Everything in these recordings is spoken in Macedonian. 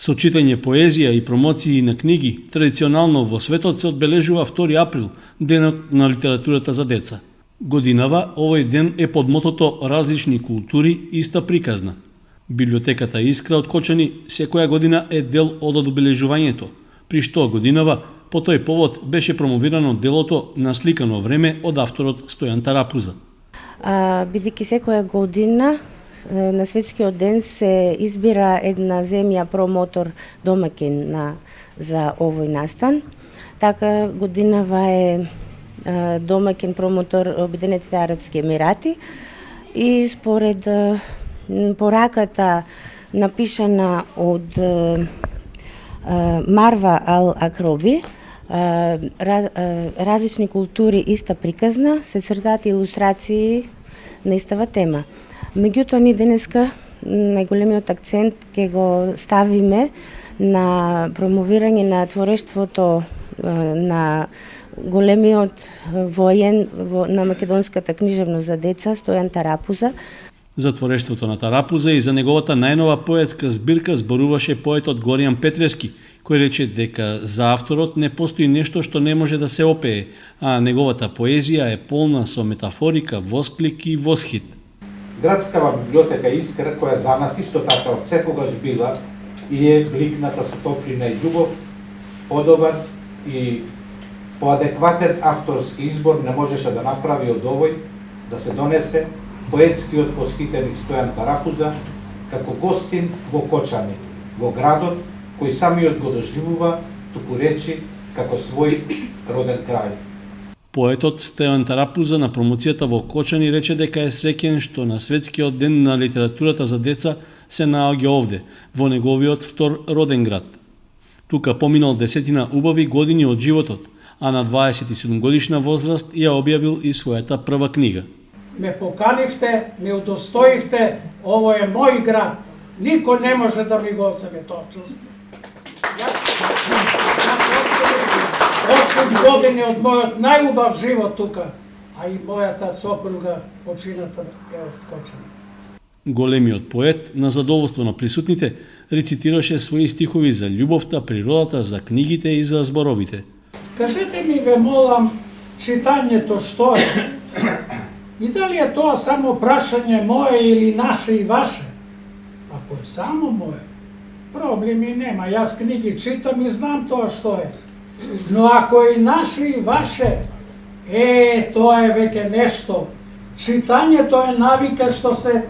Со читање поезија и промоции на книги, традиционално во светот се одбележува 2 април, денот на литературата за деца. Годинава овој ден е под мотото Различни култури, иста приказна. Библиотеката Искра од Кочани секоја година е дел од одбележувањето, при што годинава по тој повод беше промовирано делото Насликано време од авторот Стојан Тарапуза. Бидејќи секоја година на светскиот ден се избира една земја промотор домаќин за овој настан. Така годинава е домаќин промотор Обединетите арапски емирати и според пораката напишана од Марва Ал Акроби, различни култури, иста приказна, се цртаат илустрации на истава тема. Меѓутоа, ни денеска најголемиот акцент ќе го ставиме на промовирање на творештвото на големиот воен на македонската книжевност за деца Стојан Тарапуза. За творештвото на Тарапуза и за неговата најнова поетска збирка зборуваше поетот Горијан Петрески, кој рече дека за авторот не постои нешто што не може да се опее, а неговата поезија е полна со метафорика, восклик и восхит. Градскава библиотека Искра, која за нас исто така од секогаш била и е бликната со топлина и љубов, подобар и поадекватен авторски избор не можеше да направи од овој да се донесе поетскиот восхитеник Стојан Тарапуза како гостин во Кочани, во градот кој самиот го доживува, туку речи, како свој роден крај. Поетот Стојан Тарапуза на промоцијата во Кочани рече дека е среќен што на светскиот ден на литературата за деца се наоѓа овде, во неговиот втор роден град. Тука поминал 10 убави години од животот, а на 27 годишна возраст ја објавил и својата прва книга. Ме поканивте, ме удостоивте, ово е мој град. Никој не може да ми го одземе тоа чувство. 8 години од мојот најубав живот тука, а и мојата сопруга почината е од Кочани. Големиот поет, на задоволство на присутните, рецитираше своји стихови за љубовта, природата, за книгите и за зборовите. Кажете ми, ве молам, читањето што е? И дали е тоа само прашање мое или наше и ваше? Ако е само мое, проблеми нема. Јас книги читам и знам тоа што е. Но ако е наше и ваше, тоа е веќе нешто. Читањето е навика што се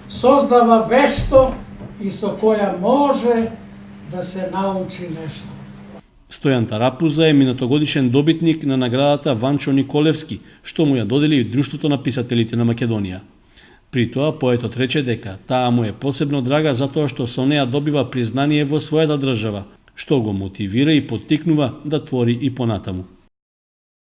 создава вешто и со која може да се научи нешто. Стојан Тарапуза е минатогодишен добитник на наградата Ванчо Николевски, што му ја додели Друштвото на писателите на Македонија. При тоа поетот рече дека таа му е посебно драга затоа што со неа добива признание во својата држава, што го мотивира и поттикнува да твори и понатаму.